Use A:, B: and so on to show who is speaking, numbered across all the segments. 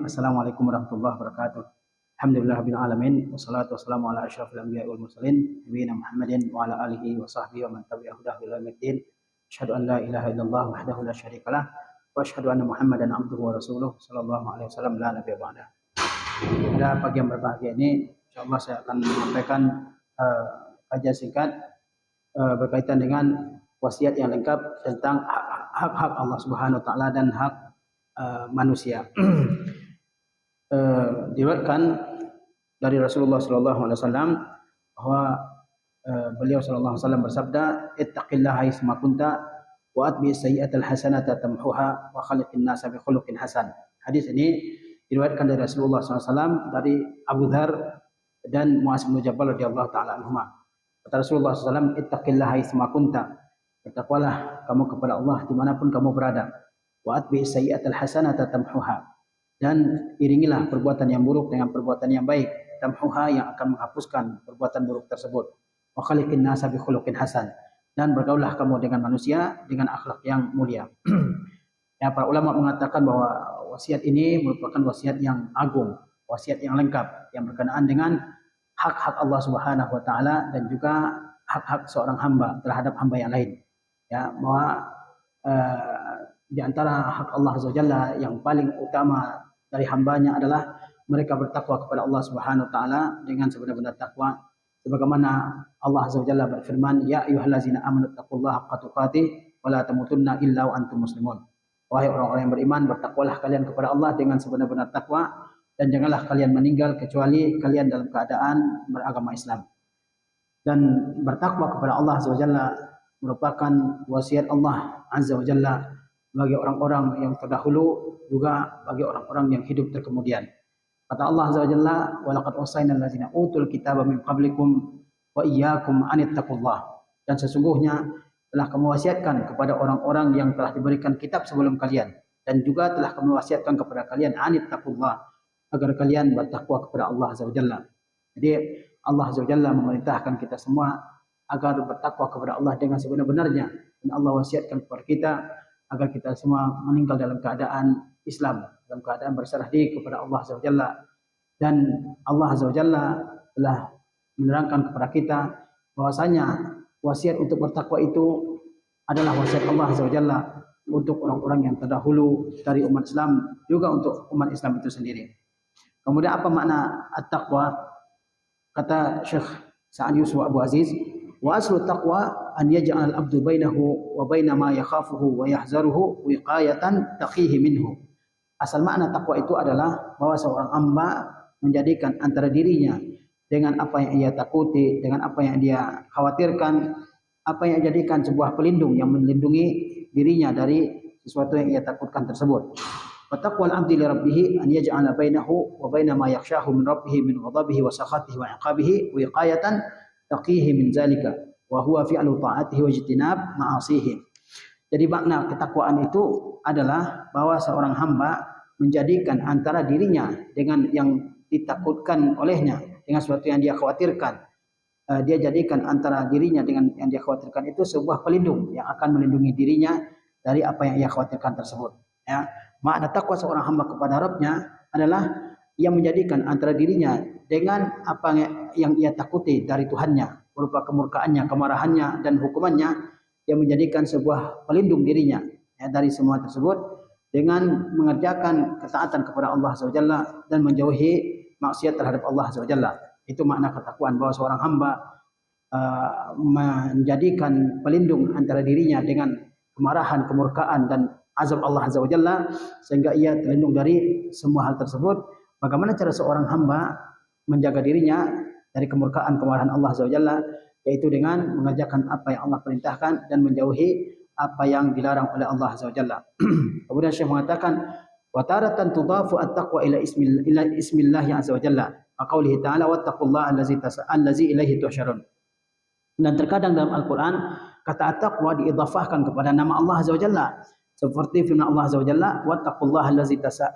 A: Assalamualaikum warahmatullahi wabarakatuh. Alhamdulillahirabbil alamin wassalatu wassalamu ala asyrafil anbiya'i wal mursalin nabiyina Muhammadin wa ala alihi wa sahbihi wa man tabi'ahu ila yaumiddin. Asyhadu an la ilaha illallah wahdahu la syarikalah wa asyhadu anna Muhammadan abduhu wa rasuluh sallallahu alaihi wasallam la nabiyya ba'da. Pada pagi yang berbahagia ini insyaallah saya akan menyampaikan kajian singkat berkaitan dengan wasiat yang lengkap tentang hak-hak Allah Subhanahu wa taala dan hak manusia. Diriwayatkan dari Rasulullah sallallahu alaihi wasallam bahwa beliau sallallahu alaihi wasallam bersabda, "Ittaqillaha haitsuma kunta wa atbi sayyi'atal hasanata tamhuha wa khaliqin nasa bi khuluqin hasan." Hadis ini diriwayatkan dari Rasulullah sallallahu alaihi wasallam dari Abu Dzar dan Mu'adz bin Jabal radhiyallahu taala anhuma. Kata Rasulullah sallallahu alaihi wasallam, "Ittaqillaha haitsuma kunta." Bertakwalah kamu kepada Allah dimanapun kamu berada. Wa atbi sayyi'atal hasanata tamhuha. Dan iringilah perbuatan yang buruk dengan perbuatan yang baik, tamhuha, yang akan menghapuskan perbuatan buruk tersebut. Wa khaliqin nasa bi khuluqin hasan. Dan bergaulah kamu dengan manusia dengan akhlak yang mulia. Ya, para ulama mengatakan bahwa wasiat ini merupakan wasiat yang agung, wasiat yang lengkap yang berkenaan dengan hak-hak Allah Subhanahu wa taala dan juga hak-hak seorang hamba terhadap hamba yang lain. Ya, bahwa di antara hak Allah Azza wa Jalla yang paling utama dari hambanya adalah mereka bertakwa kepada Allah Subhanahu wa taala dengan sebenar-benar takwa, sebagaimana Allah Azza wa Jalla berfirman, "Ya ayyuhallazina amanu taqullaha haqqa tuqatih wa la tamutunna illa wa antum muslimun." Wahai orang-orang yang beriman, bertakwalah kalian kepada Allah dengan sebenar-benar takwa dan janganlah kalian meninggal kecuali kalian dalam keadaan beragama Islam. Dan bertakwa kepada Allah Azza wa Jalla merupakan wasiat Allah Azza wa Jalla bagi orang-orang yang terdahulu, juga bagi orang-orang yang hidup terkemudian. Kata Allah Azza wa Jalla, "Wa laqad wasaina allazina utul kitaba min qablikum wa iyyakum an ittaqullah." Dan sesungguhnya telah kami wasiatkan kepada orang-orang yang telah diberikan kitab sebelum kalian, dan juga telah kami wasiatkan kepada kalian an ittaqullah, agar kalian bertakwa kepada Allah Azza wa Jalla. Jadi Allah Azza wa Jalla memerintahkan kita semua agar bertakwa kepada Allah dengan sebenar-benarnya, dan Allah wasiatkan kepada kita agar kita semua meninggal dalam keadaan Islam, dalam keadaan berserah diri kepada Allah Azza wa Jalla. Dan Allah Azza wa Jalla telah menerangkan kepada kita bahwasanya wasiat untuk bertakwa itu adalah wasiat Allah Azza wa Jalla untuk orang-orang yang terdahulu dari umat Islam, juga untuk umat Islam itu sendiri. Kemudian apa makna at-taqwa? Kata Syekh Sa'ad Yusuf Abu Aziz, "Wa aslu taqwa an yaj'al al-'abdu bainahu wa baina ma yakhafuhu wa yahzaruhu wiqayatan taqihi minhu." Asal makna takwa itu adalah bahwa seorang hamba menjadikan antara dirinya dengan apa yang ia takuti, dengan apa yang dia khawatirkan, apa yang jadikan sebuah pelindung yang melindungi dirinya dari sesuatu yang ia takutkan tersebut. Wa taqwal 'abdi li rabbih an yaj'ala bainahu wa baina ma yakhshahu min rabbih min ghadabihi wa sakhatihi wa 'iqabihi wiqayatan taqihi min zalika wa huwa fi'lu ta'atihi wa ijtinab ma'asihi. Jadi makna ketakwaan itu adalah bahwa seorang hamba menjadikan antara dirinya dengan yang ditakutkan olehnya, dengan sesuatu yang dia khawatirkan. Dia jadikan antara dirinya dengan yang dia khawatirkan itu sebuah pelindung yang akan melindungi dirinya dari apa yang ia khawatirkan tersebut. Ya. Makna takwa seorang hamba kepada Rabb-nya adalah ia menjadikan antara dirinya dengan apa yang ia takuti dari Tuhannya, berupa kemurkaannya, kemarahannya, dan hukumannya, yang menjadikan sebuah pelindung dirinya ya, dari semua tersebut, dengan mengerjakan ketaatan kepada Allah Azza wa Jalla dan menjauhi maksiat terhadap Allah Azza wa Jalla. Itu makna ketakwaan, bahwa seorang hamba menjadikan pelindung antara dirinya dengan kemarahan, kemurkaan, dan azab Allah Azza wa Jalla, sehingga ia terlindung dari semua hal tersebut. Bagaimana cara seorang hamba menjaga dirinya dari kemurkaan, kemarahan Allah Azza wa Jalla? Yaitu dengan mengerjakan apa yang Allah perintahkan dan menjauhi apa yang dilarang oleh Allah Azza wa Jalla. Kemudian Syekh mengatakan, "Wa taratan tudafu at-taqwa ila ismillah azza wa jalla. Qaulihi ta'ala wattaqullaha allazi ilaihi tuhsyarun." Dan terkadang dalam Al-Qur'an kata at-taqwa diidhafahkan kepada nama Allah Azza wa Jalla. Seperti firman Allah Azza wa Jalla, "Wattaqullaha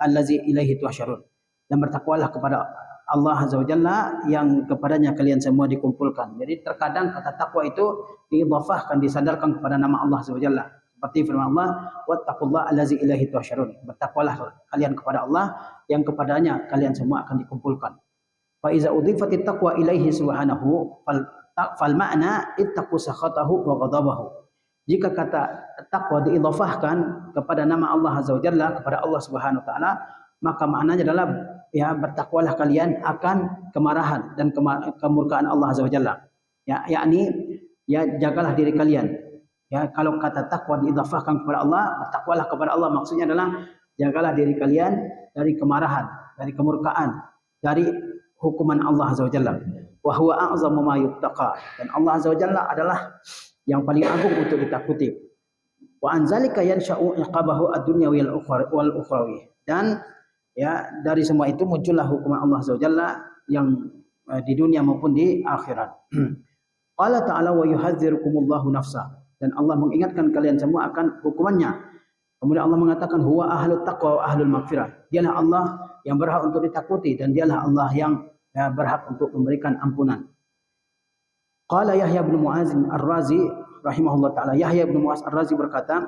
A: allazi ilaihi tuhsyarun." Dan bertakwalah kepada Allah Azza wa Jalla yang kepadanya kalian semua dikumpulkan. Jadi terkadang kata takwa itu diidhafahkan, disandarkan kepada nama Allah Azza wa Jalla. Seperti firman Allah, wattaqullaha allazi ilaihi tuhsyarun. Bertakwalah kalian kepada Allah yang kepadanya kalian semua akan dikumpulkan. Fa iza udhifatit taqwa ilaihi subhanahu fal ma'na ittaqu sakhatahu wa ghadabahu. Jika kata takwa diidhafahkan kepada nama Allah Azza wa Jalla, kepada Allah Subhanahu wa taala, maka maknanya adalah ya bertakwalah kalian akan kemarahan dan kemurkaan Allah Azza wa Jalla. Ya, yakni ya jagalah diri kalian. Ya, kalau kata takwa diidhafahkan kepada Allah, bertakwalah kepada Allah maksudnya adalah jagalah diri kalian dari kemarahan, dari kemurkaan, dari hukuman Allah Azza wa Jalla. Wa huwa a'zamu ma yuttaqa. Dan Allah Azza wa Jalla adalah yang paling agung untuk ditakuti. Wa anzalika yansha'u iqabahu ad-dunyawi wal ukhrawi. Dan ya dari semua itu muncullah hukuman Allah Azza wa Jalla yang di dunia maupun di akhirat. Qala ta'ala wa yuhadzirukumullahu nafsa. Dan Allah mengingatkan kalian semua akan hukumannya. Kemudian Allah mengatakan huwa ahlut taqwa wa ahlul maghfirah. Dialah Allah yang berhak untuk ditakuti dan dialah Allah yang berhak untuk memberikan ampunan. Qala Yahya bin Mu'az Ar-Razi rahimahullah taala. Yahya bin Mu'az Ar-Razi berkata,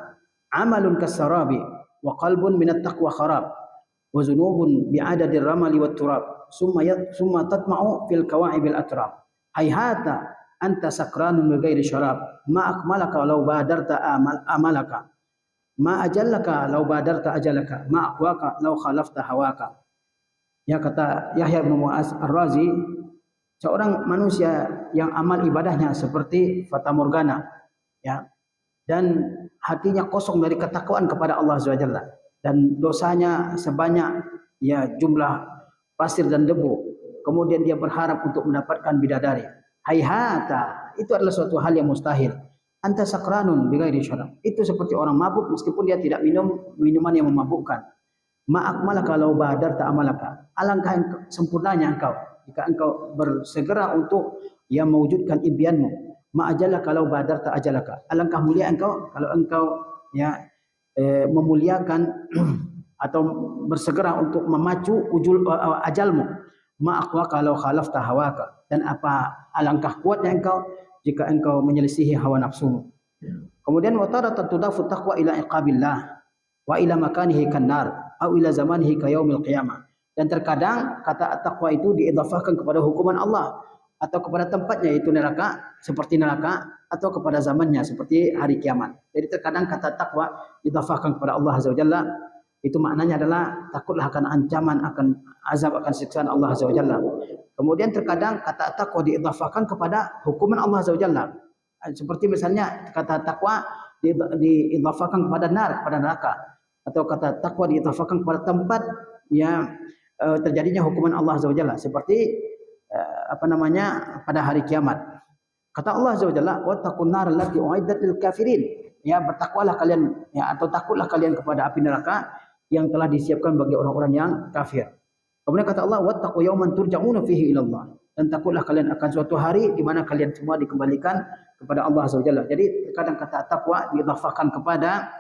A: "Amalun kasarabi wa qalbun minat taqwa kharab wa zunubun bi'adadir ramali wat turab summa tatma'u fil kawa'ibil atrab. Hayhata anta sakranun bi ghairi syarab ma akmalaka law badarta amalaka ma ajallaka law badarta ajalaka ma aqwaka law khalafta hawaka." Ya, kata Yahya bin Mu'az Ar-Razi, seorang manusia yang amal ibadahnya seperti fata morgana, ya, dan hatinya kosong dari ketakwaan kepada Allah Azza wa Jalla, dan dosanya sebanyak ya jumlah pasir dan debu, kemudian dia berharap untuk mendapatkan bidadari. Hayhata, itu adalah suatu hal yang mustahil. Anta sakranun bi ghairi syarab, itu seperti orang mabuk meskipun dia tidak minum minuman yang memabukkan. Ma'akmalaka law badarta amalaka, alangkah sempurnanya engkau jika engkau bersegera untuk yang mewujudkan impianmu. Ma'ajalaka law badarta ajalaka, alangkah mulia engkau kalau engkau ya memuliakan atau bersegera untuk memacu ajalmu. Ma'aqwaka law khalafta hawaka, dan apa alangkah kuatnya engkau jika engkau menyelisihi hawa nafsumu. Kemudian wataratan tudafu taqwa ila iqabillah wa ila makanihi kannar au ila zamanihi ka yaumil qiyamah. Dan terkadang kata taqwa itu diidhafahkan kepada hukuman Allah atau kepada tempatnya yaitu neraka, seperti neraka, atau kepada zamannya seperti hari kiamat. Jadi terkadang kata taqwa diidhafahkan kepada Allah Azza wa Jalla, itu maknanya adalah takutlah akan ancaman, akan azab, akan siksaan Allah Azza wa Jalla. Kemudian terkadang kata taqwa diidhafahkan kepada hukuman Allah Azza wa Jalla. Seperti misalnya kata taqwa diidhafahkan kepada neraka, atau kata takwa diidhafahkan kepada tempat yang terjadinya hukuman Allah Azza wa Jalla, seperti pada hari kiamat. Kata Allah Azza wa Jalla, wattaqun nar allati u'iddat lil kafirin. Ya, bertakwalah kalian ya, atau takutlah kalian kepada api neraka yang telah disiapkan bagi orang-orang yang kafir. Kemudian kata Allah, wattaqu yawman turja'una fihi ila Allah. Dan takutlah kalian akan suatu hari di mana kalian semua dikembalikan kepada Allah Azza wa Jalla. Jadi terkadang kata takwa diidhafahkan kepada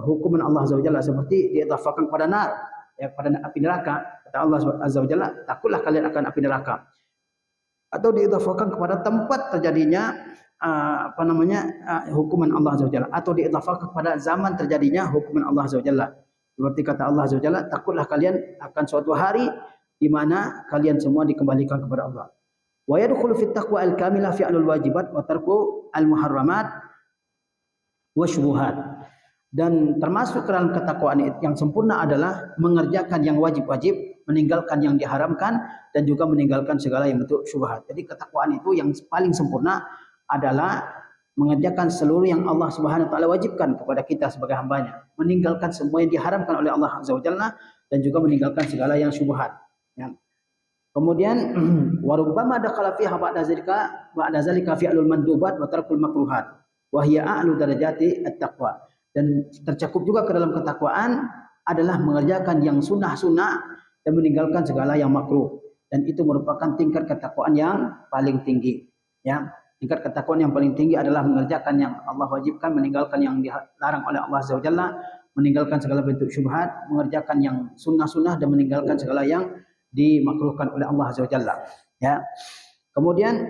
A: hukuman Allah Azza wa Jalla, seperti diidhafahkan kepada nar, ya, pada api neraka. Kata Allah Azza wa Jalla, takutlah kalian akan api neraka. Atau diidhafahkan kepada tempat terjadinya hukuman Allah Azza wa Jalla, atau diidhafahkan kepada zaman terjadinya hukuman Allah Azza wa Jalla. Seperti kata Allah Azza wa Jalla, takutlah kalian akan suatu hari di mana kalian semua dikembalikan kepada Allah. Wa yadkhulu fit taqwa al-kamilah fi'lul wajibat wa tarku al-muharramat wa syubuhat. Dan termasuk ke dalam ketakwaan yang sempurna adalah mengerjakan yang wajib-wajib, meninggalkan yang diharamkan, dan juga meninggalkan segala yang bentuk syubhat. Jadi ketakwaan itu yang paling sempurna adalah mengerjakan seluruh yang Allah Subhanahu wa taala wajibkan kepada kita sebagai hambanya, meninggalkan semua yang diharamkan oleh Allah Azza wa Jalla, dan juga meninggalkan segala yang syubhat. Ya. Kemudian warubbama dakhala fiha ba'da zalika fi'lul mandubat wa tarkul makruhat wa hiya a'lu darajati at-taqwa. Dan tercakup juga ke dalam ketakwaan adalah mengerjakan yang sunnah-sunnah dan meninggalkan segala yang makruh, dan itu merupakan tingkat ketakwaan yang paling tinggi. Ya, tingkat ketakwaan yang paling tinggi adalah mengerjakan yang Allah wajibkan, meninggalkan yang dilarang oleh Allah Azza wa Jalla, meninggalkan segala bentuk syubhat, mengerjakan yang sunnah-sunnah, dan meninggalkan segala yang dimakruhkan oleh Allah Azza wa Jalla. Ya. Kemudian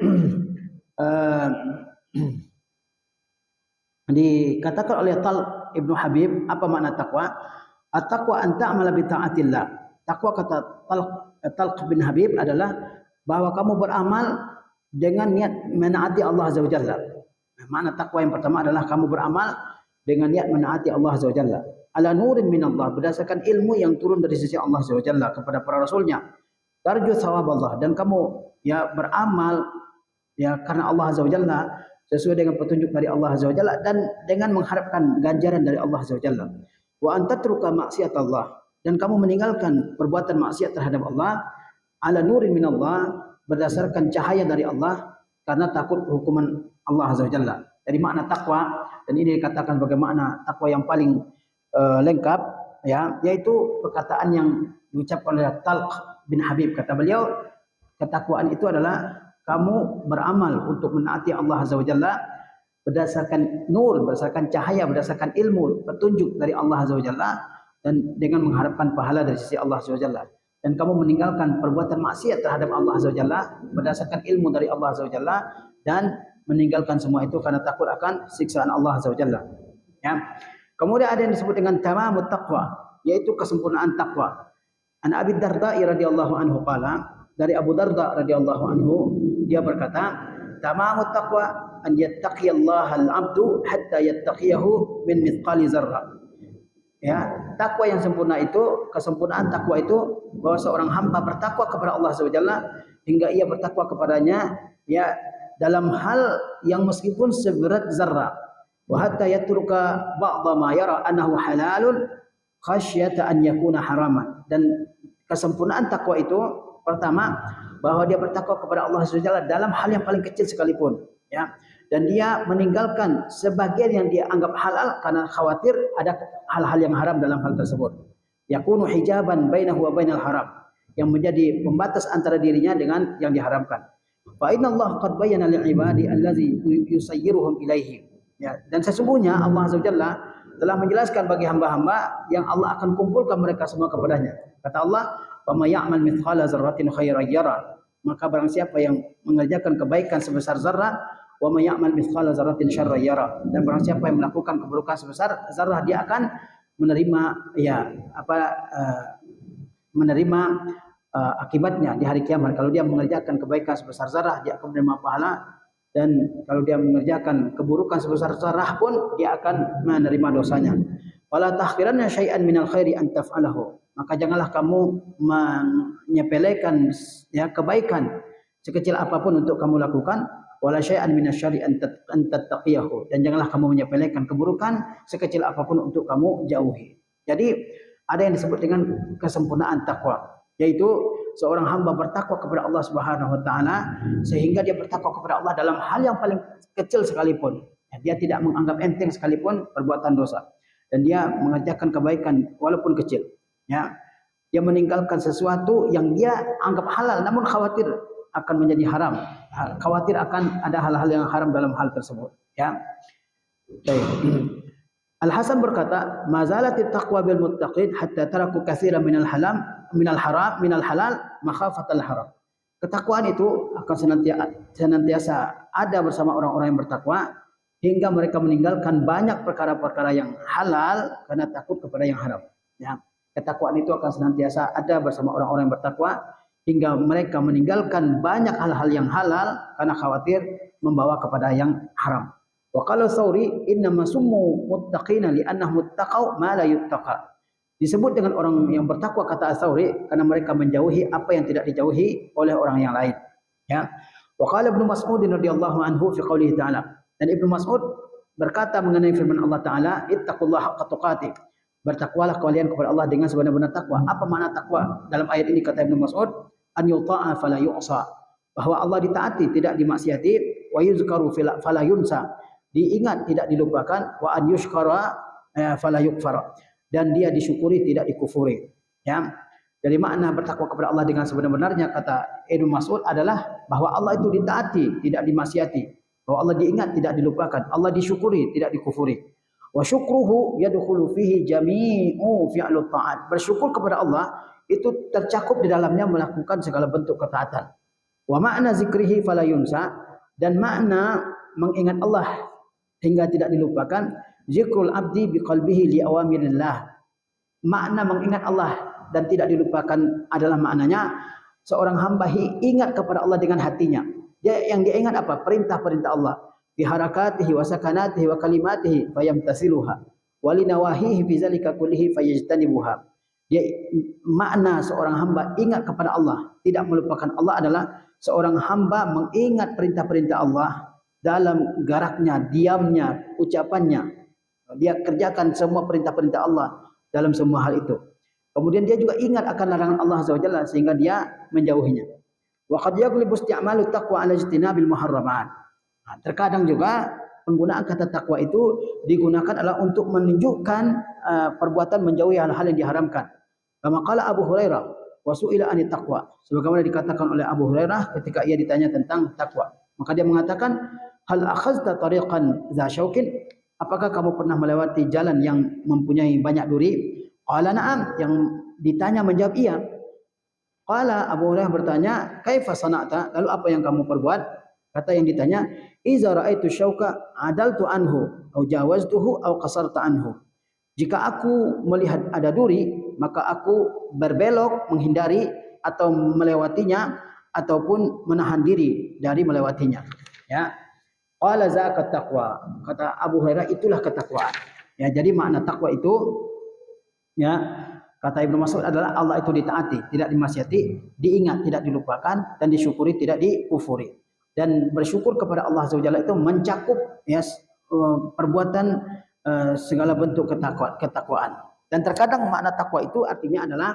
A: Dikatakan oleh Talq Ibnu Habib, apa makna takwa? At-taqwa an ta'mala bi ta'atillah. Takwa kata Talq bin Habib adalah bahwa kamu beramal dengan niat menaati Allah Azza wa Jalla. Makna takwa yang pertama adalah kamu beramal dengan niat menaati Allah Azza wa Jalla. Ala nurin min Allah, berdasarkan ilmu yang turun dari sisi Allah Azza wa Jalla kepada para rasulnya. Tarju thawab Allah, dan kamu ya beramal ya karena Allah Azza wa Jalla, sesuai dengan petunjuk dari Allah Azza wa Jalla, dan dengan mengharapkan ganjaran dari Allah Azza wa Jalla. Wa antatruka maksiat Allah, dan kamu meninggalkan perbuatan maksiat terhadap Allah ala nurin min Allah, berdasarkan cahaya dari Allah karena takut hukuman Allah Azza wa Jalla. Jadi makna takwa, dan ini dikatakan bagaimana takwa yang paling lengkap ya, yaitu perkataan yang diucapkan oleh Talq bin Habib. Kata beliau, ketakwaan itu adalah kamu beramal untuk menaati Allah Azza wa Jalla berdasarkan nur, berdasarkan cahaya, berdasarkan ilmu, petunjuk dari Allah Azza wa Jalla, dan dengan mengharapkan pahala dari sisi Allah Azza wa Jalla. Dan kamu meninggalkan perbuatan maksiat terhadap Allah Azza wa Jalla berdasarkan ilmu dari Allah Azza wa Jalla, dan meninggalkan semua itu karena takut akan siksaan Allah Azza wa Jalla. Ya. Kemudian ada yang disebut dengan tamamut taqwa, yaitu kesempurnaan takwa. An Abi Darda radhiyallahu anhu qala, dari Abu Darda radhiyallahu anhu, dia berkata, tamamut taqwa an yattaqiyallaha al-'abdu hatta yattaqiyahu min mithqali zarrah. Ya, takwa yang sempurna itu, kesempurnaan takwa itu bahwa seorang hamba bertakwa kepada Allah Subhanahu wa taala hingga ia bertakwa kepadanya ya dalam hal yang meskipun seberat zarrah. Wa hatta yatruka ba'dha ma yara annahu halalun khasyata an yakuna haraman. Dan kesempurnaan takwa itu pertama, bahwa dia bertakwa kepada Allah Subhanahu wa taala dalam hal yang paling kecil sekalipun, ya. Dan dia meninggalkan sebagian yang dia anggap halal karena khawatir ada hal-hal yang haram dalam hal tersebut. Yakunu hijaban bainahu wa bainal haram, yang menjadi pembatas antara dirinya dengan yang diharamkan. Fa inna Allah qad bayyana lil ibadi allazi yusayyiruhum ilaihi. Ya, dan sesungguhnya Allah Azza wa Jalla telah menjelaskan bagi hamba-hamba yang Allah akan kumpulkan mereka semua kepadanya. Kata Allah, "Wa may ya'mal mithqala dzarratin khairan yara." Maka barang siapa yang mengerjakan kebaikan sebesar zarrah, wa may ya'mal mithqala dzarratin syarran yara. Dan barang siapa yang melakukan keburukan sebesar zarrah, dia akan menerima menerima akibatnya di hari kiamat. Kalau dia mengerjakan kebaikan sebesar zarrah, dia akan menerima pahala, dan kalau dia mengerjakan keburukan sebesar zarrah pun dia akan menerima dosanya. Wala tahqiranna syai'an minal khairi an taf'alahu. Maka janganlah kamu menyepelekan ya kebaikan sekecil apapun untuk kamu lakukan. Wala syai'an minasyarri an tattaqiyahu. Dan janganlah kamu menyepelekan keburukan sekecil apapun untuk kamu jauhi. Jadi ada yang disebut dengan kesempurnaan takwa, yaitu seorang hamba bertakwa kepada Allah Subhanahu wa taala sehingga dia bertakwa kepada Allah dalam hal yang paling kecil sekalipun. Dia tidak menganggap enteng sekalipun perbuatan dosa, dan dia mengerjakan kebaikan walaupun kecil. Ya, dia meninggalkan sesuatu yang dia anggap halal namun khawatir akan menjadi haram. Khawatir akan ada hal-hal yang haram dalam hal tersebut. Ya. Baik. Al-Hasan berkata, "Mazalatit taqwa bil muttaqin hatta taraku katsiran minal haram makhafatal haram." Ketakwaan itu akan senantiasa ada bersama orang-orang yang bertakwa hingga mereka meninggalkan banyak perkara-perkara yang halal karena takut kepada yang haram. Ya. Ketakwaan itu akan senantiasa ada bersama orang-orang yang bertakwa hingga mereka meninggalkan banyak hal-hal yang halal karena khawatir membawa kepada yang haram. Wa qala Tsauri, "Innama summu muttaqina li'annahum muttaqau ma la yuttaqa." Disebut dengan orang yang bertakwa, kata Tsauri, karena mereka menjauhi apa yang tidak dijauhi oleh orang yang lain. Ya. Wa qala Ibnu Mas'ud radhiyallahu anhu fi qoulihi ta'ala. Dan Ibnu Mas'ud berkata mengenai firman Allah Ta'ala, "Ittaqullaha haqqa tuqatih." Bertakwalah kalian kepada Allah dengan sebenar-benar takwa. Apa makna takwa dalam ayat ini, kata Ibnu Mas'ud? An yuta'a fala yu'sa. Bahwa Allah ditaati, tidak dimaksiati, wa yuzkaru fala yunsa. Diingat, tidak dilupakan, wa an yushkara fala yukfara. Dan dia disyukuri, tidak dikufuri. Ya. Dari makna bertakwa kepada Allah dengan sebenar-benarnya, kata Ibnu Mas'ud, adalah bahwa Allah itu ditaati, tidak dimaksiati. Bahwa Allah diingat, tidak dilupakan. Allah disyukuri, tidak dikufuri. Wa syukruhu yadkhulu fihi jami'u fi'lut ta'at. Bersyukur kepada Allah itu tercakup di dalamnya melakukan segala bentuk ketaatan. Wa ma'na zikrihi fala yunsa. Dan makna mengingat Allah hingga tidak dilupakan. Zikrul abdi biqalbihi li awamirillah. Makna mengingat Allah dan tidak dilupakan adalah maknanya seorang hamba ingat kepada Allah dengan hatinya. Yang dia ingat apa? Perintah-perintah Allah. Bi harakatihi wa sakanatihi wa kalimatihi fayamtasiluha wa li nawahihi fi zalika kullihi fayajtanibuha. Dia makna seorang hamba ingat kepada Allah, tidak melupakan Allah adalah seorang hamba mengingat perintah-perintah Allah dalam geraknya, diamnya, ucapannya. Dia kerjakan semua perintah-perintah Allah dalam semua hal itu. Kemudian dia juga ingat akan larangan Allah Azza wa Jalla sehingga dia menjauhinya. Wa qad yaghlibu isti'malu taqwa 'ala ijtinabil muharramat. Terkadang juga penggunaan kata takwa itu digunakan adalah untuk menunjukkan perbuatan menjauhi hal-hal yang diharamkan. Kama qala Abu Hurairah wa su'ila 'anit taqwa. Sebagaimana dikatakan oleh Abu Hurairah ketika ia ditanya tentang takwa. Maka dia mengatakan, hal akhadta tariqan za syaukin? Apakah kamu pernah melewati jalan yang mempunyai banyak duri? Qala na'am. Yang ditanya menjawab iya. Qala Abu Hurairah bertanya, kaifa sana'ta? Lalu apa yang kamu perbuat? Kata yang ditanya, iza ra'aitu syauka adaltu anhu au jawaztuhu au qasarta anhu. Jika aku melihat ada duri, maka aku berbelok menghindari atau melewatinya ataupun menahan diri dari melewatinya. Ya. Qala zakat taqwa. Kata Abu Hurairah, itulah ketakwaan. Ya, jadi makna takwa itu, ya, kata Ibnu Mas'ud adalah Allah itu ditaati, tidak dimaksiati, diingat, tidak dilupakan, dan disyukuri, tidak dikufuri. Dan bersyukur kepada Allah Azza wa Jalla itu mencakup, ya, perbuatan segala bentuk ketakwaan. Dan terkadang makna takwa itu artinya adalah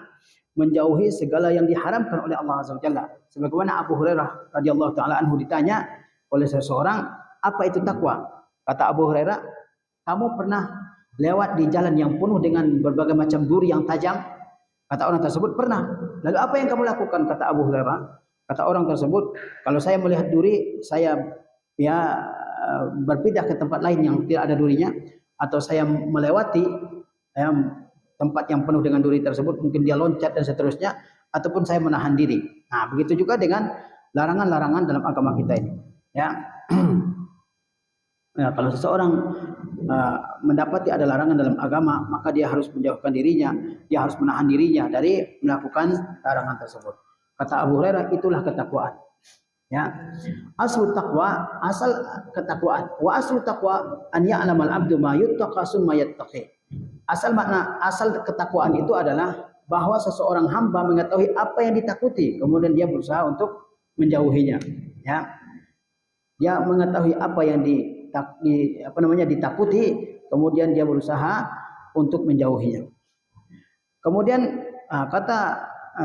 A: menjauhi segala yang diharamkan oleh Allah Azza wa Jalla. Sebagaimana Abu Hurairah radhiyallahu taala anhu ditanya oleh seseorang, apa itu takwa? Kata Abu Hurairah, kamu pernah lewat di jalan yang penuh dengan berbagai macam duri yang tajam? Kata orang tersebut, pernah. Lalu apa yang kamu lakukan? Kata Abu Hurairah. Kata orang tersebut, kalau saya melihat duri, saya berpindah ke tempat lain yang tidak ada durinya, atau saya melewati tempat yang penuh dengan duri tersebut, mungkin dia loncat dan seterusnya, ataupun saya menahan diri. Nah, begitu juga dengan larangan-larangan dalam agama kita ini. Ya. Ya, kalau seseorang mendapati ada larangan dalam agama, maka dia harus menjauhkan dirinya, dia harus menahan dirinya dari melakukan larangan tersebut. Kata Abu Hurairah, itulah ketakwaan. Ya. Asal takwa, asal ketakwaan. Wa asal takwa an ya'lamal abdu ma yuttaqa summa yattaqi. Asal makna asal ketakwaan itu adalah bahwa seseorang hamba mengetahui apa yang ditakuti, kemudian dia berusaha untuk menjauhinya. Ya. Dia mengetahui apa yang ditakuti, kemudian dia berusaha untuk menjauhinya. Kemudian kata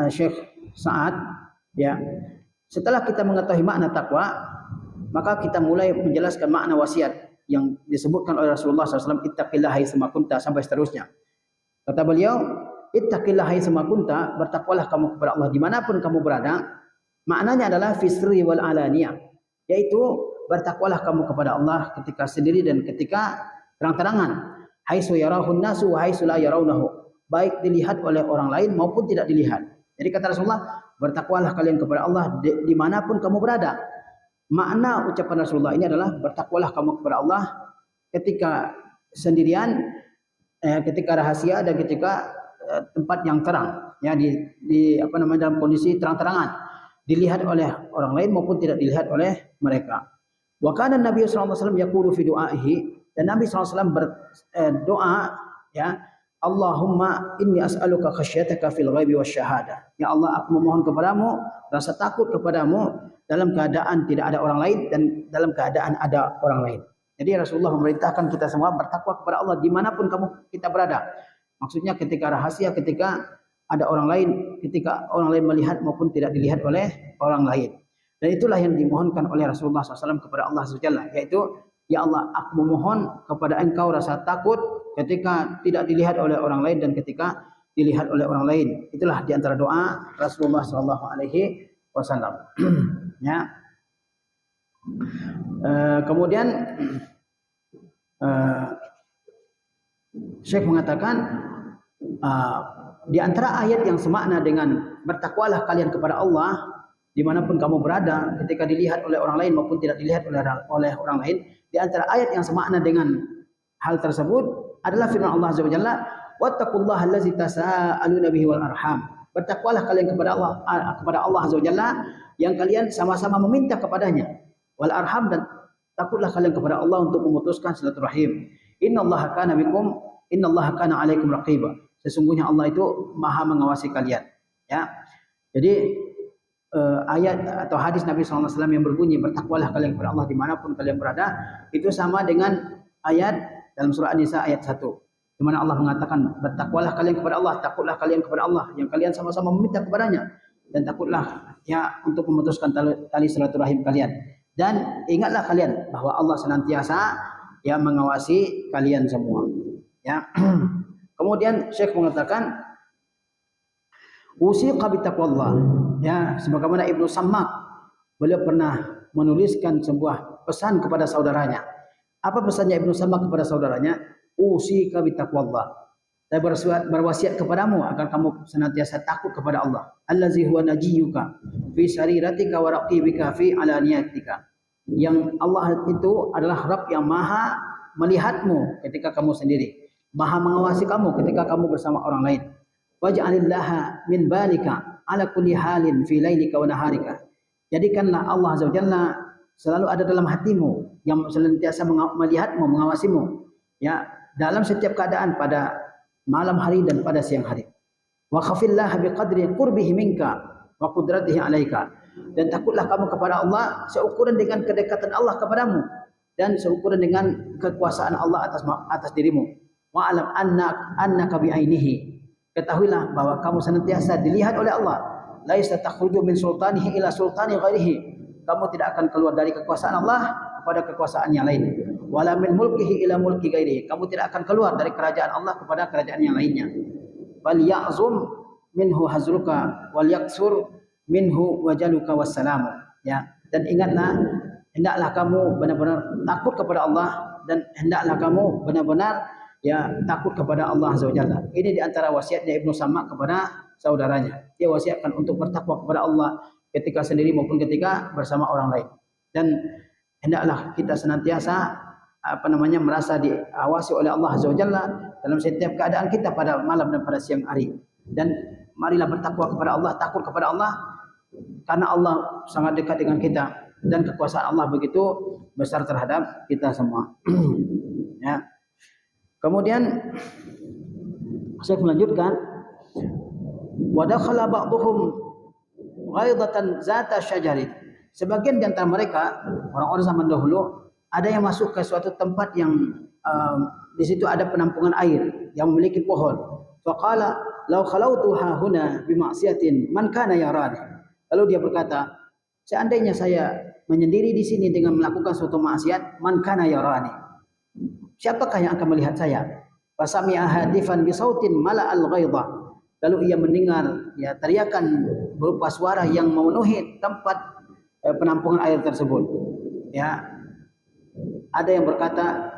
A: Syekh Sa'ad, ya, setelah kita mengetahui makna takwa, maka kita mulai menjelaskan makna wasiat yang disebutkan oleh Rasulullah SAW, ittaqillaha haitsuma kunta, sampai seterusnya. Kata beliau, ittaqillaha haitsuma kunta, bertakwalah kamu kepada Allah dimanapun kamu berada. Maknanya adalah fisri wal alaniyah, yaitu bertakwalah kamu kepada Allah ketika sendiri dan ketika terang-terangan. Haitsu yarahun nasu wa haitsu la yarawnahu, baik dilihat oleh orang lain maupun tidak dilihat. Jadi kata Rasulullah, bertakwalah kalian kepada Allah dimanapun kamu berada. Makna ucapan Rasulullah ini adalah bertakwalah kamu kepada Allah ketika sendirian, ketika rahasia, dan ketika tempat yang terang, ya, dalam kondisi terang-terangan, dilihat oleh orang lain maupun tidak dilihat oleh mereka. Wa kana Nabi sallallahu alaihi wasallam yaqulu fi du'aihi, dan Nabi sallallahu alaihi wasallam berdoa, ya, Allahumma inni as'aluka khasyataka fil ghaibi wasyahadah. Ya Allah, aku memohon kepadamu rasa takut kepadamu dalam keadaan tidak ada orang lain dan dalam keadaan ada orang lain. Jadi Rasulullah memerintahkan kita semua bertakwa kepada Allah dimanapun kita berada. Maksudnya ketika rahasia, ketika ada orang lain, ketika orang lain melihat maupun tidak dilihat oleh orang lain. Dan itulah yang dimohonkan oleh Rasulullah SAW kepada Allah SWT, yaitu, ya Allah, aku memohon kepada Engkau rasa takut ketika tidak dilihat oleh orang lain dan ketika dilihat oleh orang lain. Itulah diantara doa Rasulullah SAW. Ya. Kemudian Syekh mengatakan, di antara ayat yang semakna dengan bertakwalah kalian kepada Allah dimanapun kamu berada, ketika dilihat oleh orang lain maupun tidak dilihat oleh orang lain, di Di antara ayat yang semakna dengan hal tersebut adalah firman Allah Azza wa Jalla, "Wattaqullaha allazi tasaaluna bihi wal arham." Bertakwalah kalian kepada Allah Azza wa Jalla yang kalian sama-sama meminta kepadanya. Wal arham, dan takutlah kalian kepada Allah untuk memutuskan silaturahim. Innallaha kana 'alaikum raqiba. Sesungguhnya Allah itu Maha mengawasi kalian. Ya. Jadi ayat atau hadis Nabi SAW yang berbunyi bertakwalah kalian kepada Allah dimanapun kalian berada, itu sama dengan ayat dalam surah An-Nisa ayat 1, di mana Allah mengatakan bertakwalah kalian kepada Allah, takutlah kalian kepada Allah yang kalian sama-sama meminta kepadanya, dan takutlah ya untuk memutuskan tali silaturahim kalian, dan ingatlah kalian bahwa Allah senantiasa ya mengawasi kalian semua. Ya. Kemudian Syekh mengatakan usiqa bitaqwallah. Ya, sebagaimana Ibnu Sammak, beliau pernah menuliskan sebuah pesan kepada saudaranya. Apa pesannya Ibnu Sammak kepada saudaranya? Usiqa bitaqwallah. Saya berwasiat kepadamu agar kamu senantiasa takut kepada Allah. Allazi huwa najiyuka fi sariratika wa raqibika fi alaniyatika. Yang Allah itu adalah Rabb yang Maha melihatmu ketika kamu sendiri, Maha mengawasi kamu ketika kamu bersama orang lain. Waj'alillaha min balika ala kulli halin fi lailika wa naharika. Jadikanlah Allah Azza wa Jalla selalu ada dalam hatimu, yang senantiasa melihatmu, mengawasimu, ya, dalam setiap keadaan, pada malam hari dan pada siang hari. Wa khafillaha biqadri qurbihi minka wa qudratihi 'alaika. Dan takutlah kamu kepada Allah seukuran dengan kedekatan Allah kepadamu dan seukuran dengan kekuasaan Allah atas dirimu. Wa alam annaka bi ainihi. Ketahuilah bahwa kamu senantiasa dilihat oleh Allah. Laisa takhruju min sultanihi ila sultani ghairihi. Kamu tidak akan keluar dari kekuasaan Allah kepada kekuasaan yang lain. Wala min mulkihi ila mulki ghairihi. Kamu tidak akan keluar dari kerajaan Allah kepada kerajaan yang lainnya. Wal ya'zum minhu hazruka wal yaksur minhu wajaluka wassalamu. Ya, dan ingatlah, hendaklah kamu benar-benar takut kepada Allah, dan hendaklah kamu benar-benar ya takut kepada Allah Azza wa Jalla. Ini di antara wasiatnya Ibnu Sammak kepada saudaranya. Dia wasiatkan untuk bertakwa kepada Allah ketika sendiri maupun ketika bersama orang lain. Dan hendaklah kita senantiasa merasa diawasi oleh Allah Azza wa Jalla dalam setiap keadaan kita pada malam dan pada siang hari. Dan marilah bertakwa kepada Allah, takut kepada Allah, karena Allah sangat dekat dengan kita dan kekuasaan Allah begitu besar terhadap kita semua. Ya. Kemudian saya melanjutkan, wa dakhala ba'dhum ghaidatan zata syajarin. Sebagian di antara mereka, orang-orang zaman dahulu, ada yang masuk ke suatu tempat yang di situ ada penampungan air yang memiliki pohon. Faqala law khalautu ha huna bi ma'siyatin man kana yarani. Lalu dia berkata, seandainya saya menyendiri di sini dengan melakukan suatu maksiat, man kana yarani. Siapakah yang akan melihat saya? Fasami'a hadifan bisautin mala'al ghaidha. Lalu ia mendengar ya teriakan berupa suara yang memenuhi tempat penampungan air tersebut. Ya. Ada yang berkata,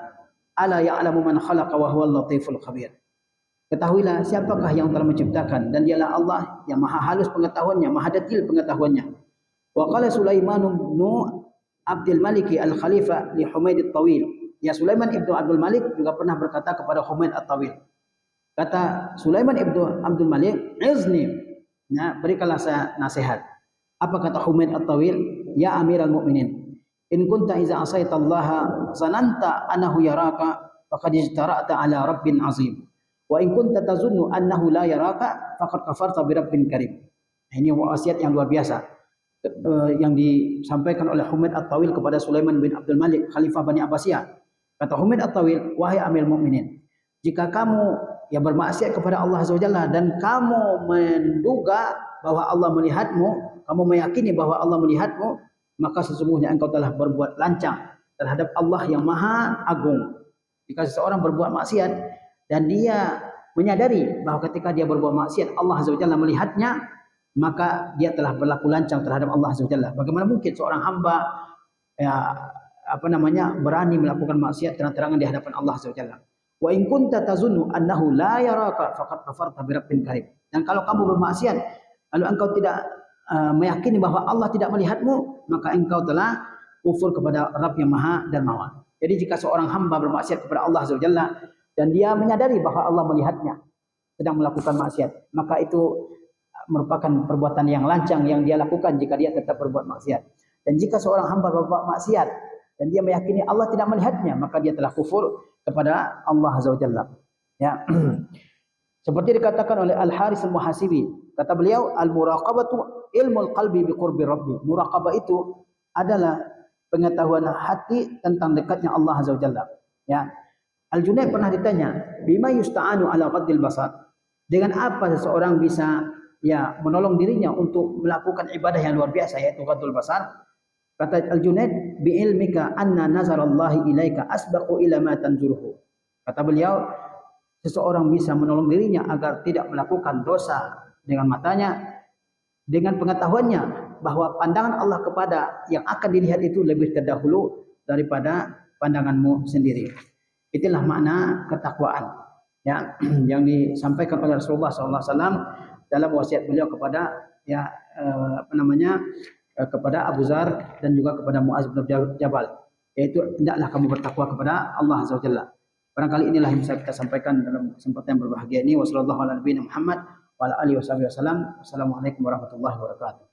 A: ala ya'lamu man khalaqa wa huwal latiful khabir. Ketahuilah siapakah yang telah menciptakan, dan dialah Allah yang maha halus pengetahuannya, maha detil pengetahuannya. Wa qala Sulaiman bin Abdul Malik al-Khalifah li Humaid at-Tawil. Ya, Sulaiman ibnu Abdul Malik juga pernah berkata kepada Humaid at-Tawil. Kata Sulaiman ibnu Abdul Malik, "Izni." Ya, berikanlah saya nasihat. Apa kata Humaid at-Tawil? Ya Amiral Mukminin, in kunta iza asaitallaha zananta annahu yaraka faqad ijtara'ta ala rabbin azim. Wa in kunta tazunnu annahu la yaraka faqad kafarta bi rabbin karim. Ini wasiat yang luar biasa yang disampaikan oleh Humaid at-Tawil kepada Sulaiman bin Abdul Malik, Khalifah Bani Abbasiyah. Kata Humaid at-Tawil, wahai Amirul Mukminin, jika kamu yang bermaksiat kepada Allah Azza wa Jalla dan kamu menduga bahwa Allah melihatmu, kamu meyakini bahwa Allah melihatmu, maka sesungguhnya engkau telah berbuat lancang terhadap Allah yang Maha Agung. Jika seseorang berbuat maksiat dan dia menyadari bahwa ketika dia berbuat maksiat Allah Azza wa Jalla melihatnya, maka dia telah berlaku lancang terhadap Allah Azza wa Jalla. Bagaimana mungkin seorang hamba berani melakukan maksiat terang-terangan di hadapan Allah Azza wa Jalla. Wa in kunta tazunnu annahu la yaraka faqad kafarta bi rabbin karim. Dan kalau kamu bermaksiat lalu engkau tidak meyakini bahwa Allah tidak melihatmu, maka engkau telah kufur kepada Rabb yang Maha Dermawan. Jadi jika seorang hamba bermaksiat kepada Allah Azza wa Jalla dan dia menyadari bahwa Allah melihatnya sedang melakukan maksiat, maka itu merupakan perbuatan yang lancang yang dia lakukan jika dia tetap berbuat maksiat. Dan jika seorang hamba berbuat maksiat dan dia meyakini Allah tidak melihatnya, maka dia telah kufur kepada Allah Azza wa Jalla. Ya. Seperti dikatakan oleh Al-Haris Al-Muhasibi, kata beliau, al-muraqabatu ilmul qalbi biqurbi rabbi. Muraqabah itu adalah pengetahuan hati tentang dekatnya Allah Azza wa Jalla. Ya. Al-Junaid pernah ditanya, bima yusta'anu ala ghaddil basar? Dengan apa seseorang bisa menolong dirinya untuk melakukan ibadah yang luar biasa, yaitu ghaddul basar? Kata Al-Junaid, bi ilmika anna nazarallahi ilaika asbaqu ila ma tanzuruhu. Kata beliau, seseorang bisa menolong dirinya agar tidak melakukan dosa dengan matanya dengan pengetahuannya bahwa pandangan Allah kepada yang akan dilihat itu lebih terdahulu daripada pandanganmu sendiri. Itulah makna ketakwaan yang disampaikan oleh Rasulullah SAW dalam wasiat beliau kepada kepada Abu Dzar dan juga kepada Muaz bin Jabal, yaitu hendaklah kamu bertakwa kepada Allah Azza wa Jalla. Barangkali inilah yang bisa kita sampaikan dalam kesempatan yang berbahagia ini. Wassalamualaikum warahmatullahi wabarakatuh.